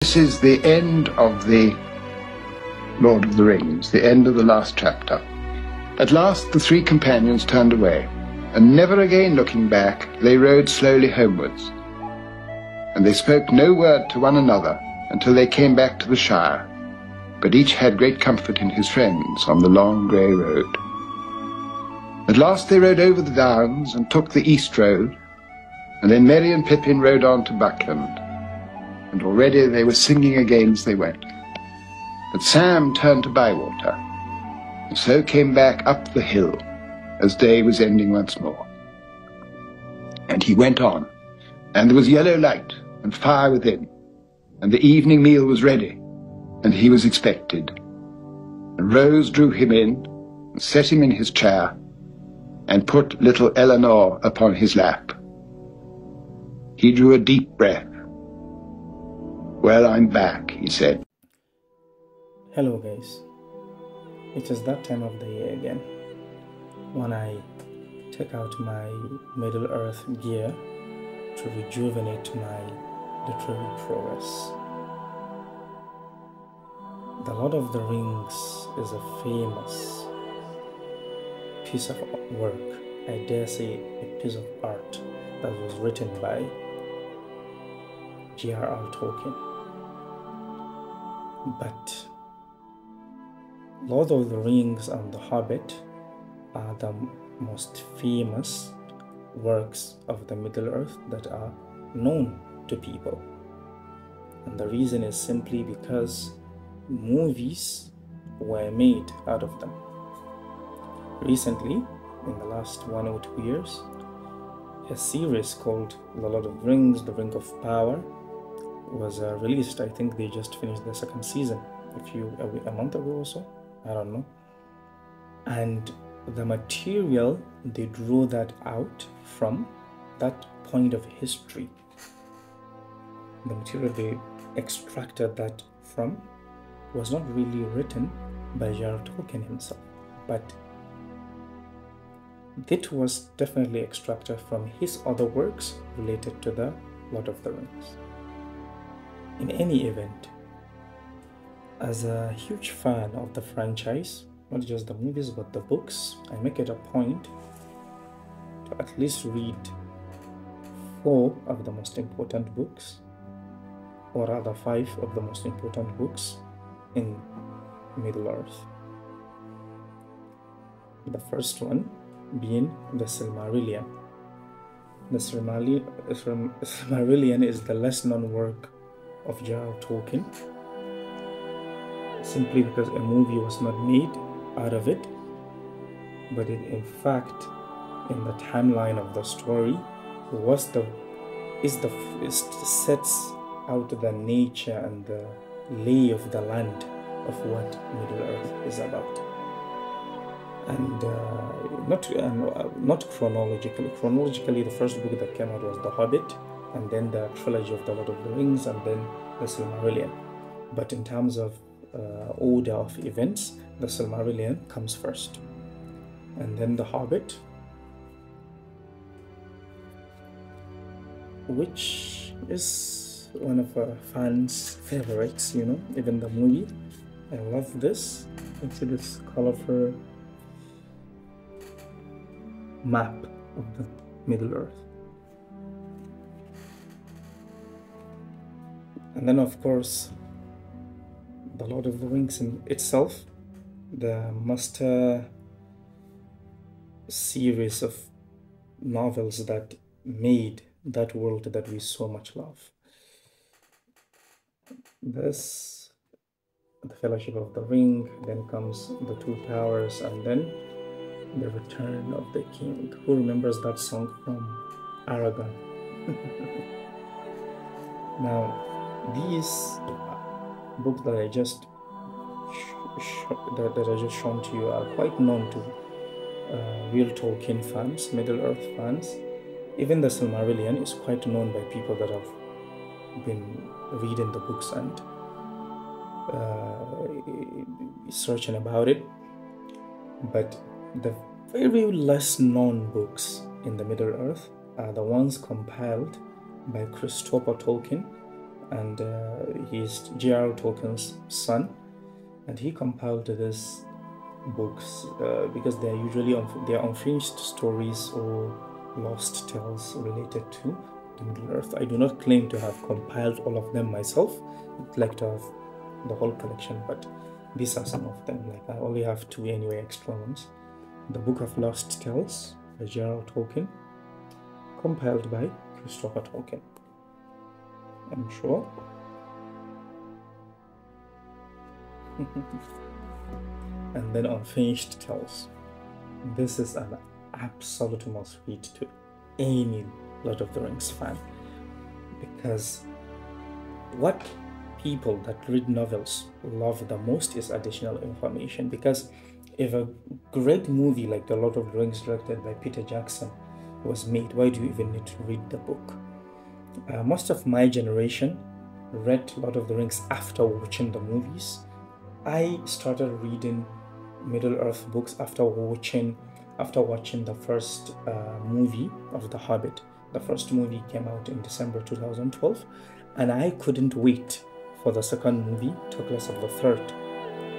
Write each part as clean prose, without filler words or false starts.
This is the end of the Lord of the Rings, the end of the last chapter. At last the three companions turned away, and never again looking back, they rode slowly homewards. And they spoke no word to one another until they came back to the Shire, but each had great comfort in his friends on the long grey road. At last they rode over the downs and took the east road, and then Merry and Pippin rode on to Buckland, and already they were singing again as they went. But Sam turned to Bywater, and so came back up the hill as day was ending once more. And he went on, and there was yellow light and fire within, and the evening meal was ready, and he was expected. And Rose drew him in, and set him in his chair, and put little Eleanor upon his lap. He drew a deep breath. "Well, I'm back," he said. Hello guys, it is that time of the year again when I take out my Middle-earth gear to rejuvenate my literary prowess. The Lord of the Rings is a famous piece of work, I dare say a piece of art that was written by J.R.R. Tolkien. But Lord of the Rings and The Hobbit are the most famous works of the Middle-earth that are known to people. And the reason is simply because movies were made out of them. Recently, in the last 1 or 2 years, a series called The Lord of the Rings, The Ring of Power was released. I think they just finished the second season a month ago or so. I don't know. And the material they drew that out from that point of history. The material they extracted that from was not really written by J.R.R. Tolkien himself, but it was definitely extracted from his other works related to the Lord of the Rings. In any event, as a huge fan of the franchise, not just the movies but the books, I make it a point to at least read 4 of the most important books, or rather 5 of the most important books in Middle-earth. The first one being the Silmarillion. The Silmarillion is the less known work of J.R.R. Tolkien, simply because a movie was not made out of it, but it in fact, in the timeline of the story, sets out the nature and the lay of the land of what Middle-earth is about. And not chronologically. Chronologically, the first book that came out was The Hobbit, and then the trilogy of The Lord of the Rings, and then the Silmarillion. But in terms of order of events, the Silmarillion comes first, and then The Hobbit, which is one of our fans' favorites, even the movie. I love this. It's this colorful map of the Middle-earth. And then, of course, The Lord of the Rings in itself, the master series of novels that made that world that we so much love. This, the Fellowship of the Ring, then comes the Two Towers, and then the Return of the King. Who remembers that song from Aragon? Now, these books that I just shown to you are quite known to real Tolkien fans, Middle-earth fans. Even the Silmarillion is quite known by people that have been reading the books and searching about it. But the very less known books in the Middle-earth are the ones compiled by Christopher Tolkien and he's J.R.R. Tolkien's son, and he compiled these books because they are usually they are unfinished stories or lost tales related to the Middle Earth. I do not claim to have compiled all of them myself. I'd like to have the whole collection, but these are some of them. Like, I only have 2 anyway, extra ones. The Book of Lost Tales by J.R.R. Tolkien, compiled by Christopher Tolkien, I'm sure. And then Unfinished Tales. This is an absolute must read to any Lord of the Rings fan, because what people that read novels love the most is additional information. Because if a great movie like The Lord of the Rings, directed by Peter Jackson, was made, why do you even need to read the book? Most of my generation read Lord of the Rings after watching the movies. I started reading Middle-earth books after watching the first movie of The Hobbit. The first movie came out in December 2012, and I couldn't wait for the second movie, talk less of the third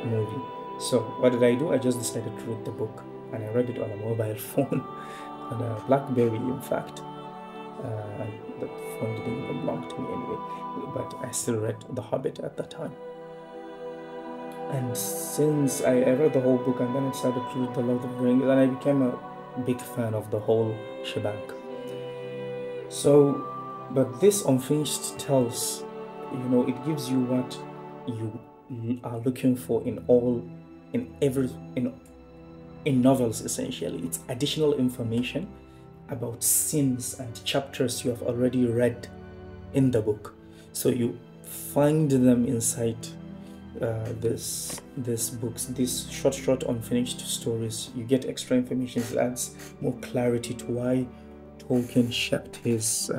movie. So what did I do? I just decided to read the book, and I read it on a mobile phone, on a BlackBerry, in fact. The phone didn't even belong to me anyway, but I still read The Hobbit at the time. And since I read the whole book, and then I started to read The Lord of the Rings, and I became a big fan of the whole shebang. So, but this Unfinished Tales, it gives you what you are looking for in novels, essentially. It's additional information about scenes and chapters you have already read in the book. So you find them inside these books, these short unfinished stories. You get extra information that adds more clarity to why Tolkien shaped these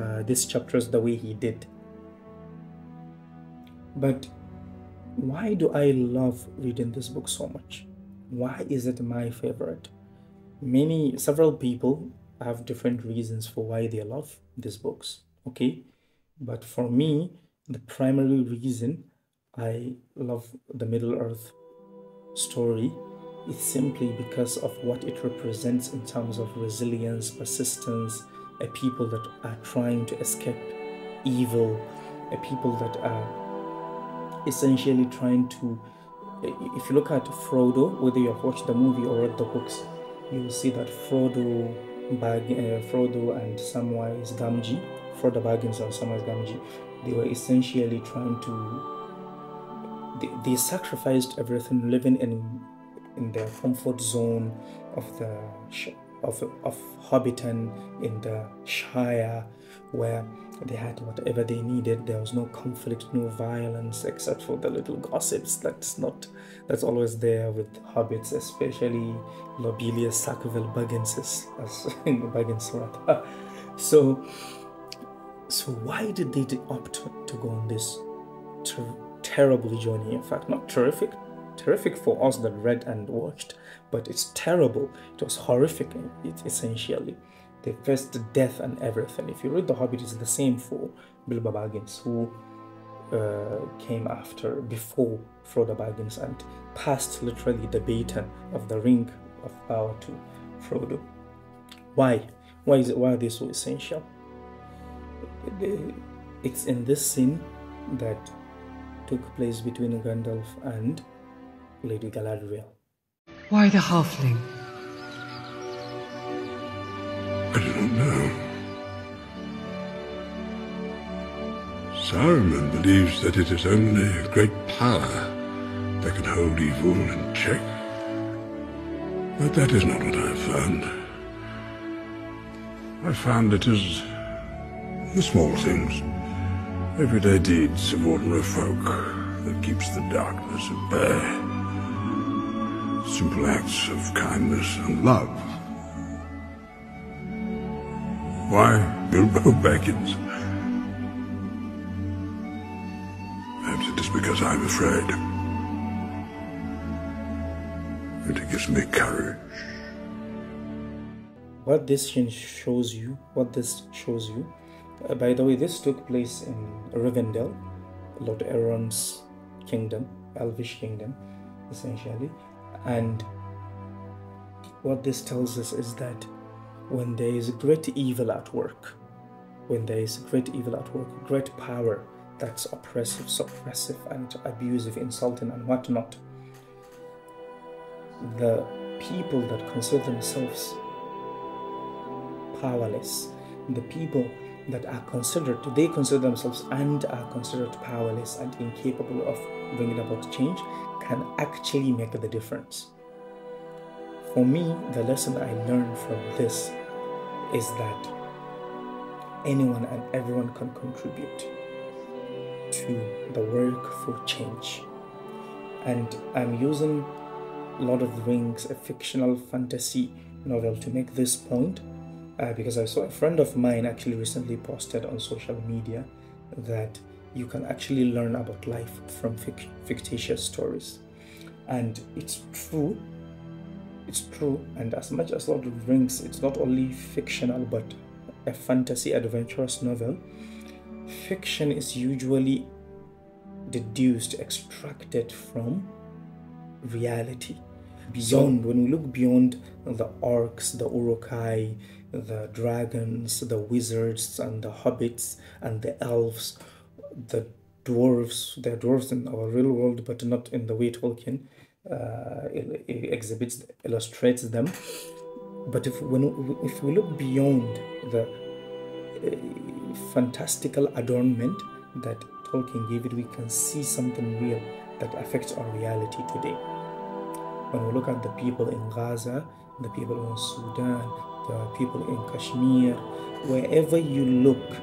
chapters the way he did. But why do I love reading this book so much? Why is it my favorite? Several people have different reasons for why they love these books, okay? But for me, the primary reason I love the Middle-earth story is simply because of what it represents in terms of resilience, persistence, a people that are trying to escape evil, a people that are essentially trying to... If you look at Frodo, whether you have watched the movie or read the books, you will see that Frodo and Samwise Gamgee, Frodo Baggins and Samwise Gamgee, they were essentially trying to... They sacrificed everything, living in their comfort zone of Hobbiton in the Shire, where they had whatever they needed. There was no conflict, no violence, except for the little gossips that's always there with hobbits, especially Lobelia Sackville Bagginses, as Baggins rather. So why did they opt to go on this terrible journey? In fact, not terrific for us that read and watched, but it's terrible. It was horrific. Essentially, they faced death and everything. If you read The Hobbit, it's the same for Bilbo Baggins, who came before Frodo Baggins and passed literally the baton of the Ring of Power to Frodo. Why are they so essential? It's in this scene that took place between Gandalf and Lady Galadriel. Why the halfling? I do not know. Saruman believes that it is only a great power that can hold evil in check. But that is not what I have found. I found it is the small things, everyday deeds of ordinary folk that keeps the darkness at bay. Simple acts of kindness and love. Why Bilbo Baggins? Perhaps it is because I'm afraid. It gives me courage. What this shows you, by the way, this took place in Rivendell, Lord Elrond's kingdom, Elvish kingdom, essentially. And what this tells us is that when there is great evil at work, great power that's oppressive, suppressive, and abusive, insulting, and whatnot, the people that consider themselves powerless, the people that are they consider themselves and are considered powerless and incapable of bringing about change, can actually make the difference. For me, the lesson I learned from this is that anyone and everyone can contribute to the work for change. And I'm using Lord of the Rings, a fictional fantasy novel, to make this point, because I saw a friend of mine actually recently posted on social media that you can actually learn about life from fictitious stories. And it's true, and as much as Lord of the Rings, it's not only fictional but a fantasy adventurous novel. Fiction is usually extracted from reality. When we look beyond the orcs, the urukai, the dragons, the wizards, and the hobbits, and the elves, the dwarves, they're dwarves in our real world, but not in the way Tolkien illustrates them. But if we look beyond the fantastical adornment that Tolkien gave it, we can see something real that affects our reality today. When we look at the people in Gaza, the people in Sudan, the people in Kashmir, wherever you look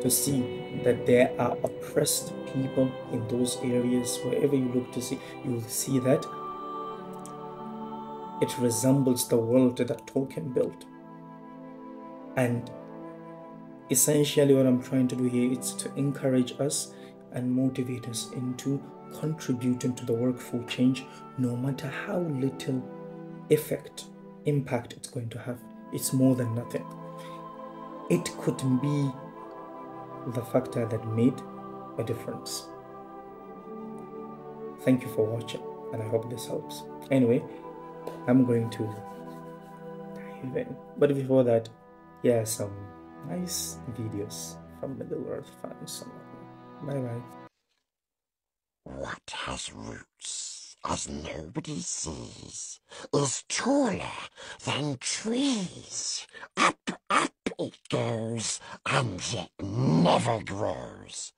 to see that there are oppressed people in those areas, wherever you look to see, you will see that it resembles the world that Tolkien built. And essentially what I'm trying to do here is to encourage us and motivate us into contributing to the work for change, no matter how little impact it's going to have. It's more than nothing. It could be the factor that made a difference. Thank you for watching, and I hope this helps. Anyway, I'm going to dive in. But before that, yeah, some nice videos from Middle-earth fans. Bye-bye. What has roots, as nobody sees, is taller than trees. Up, up it goes, and yet never grows.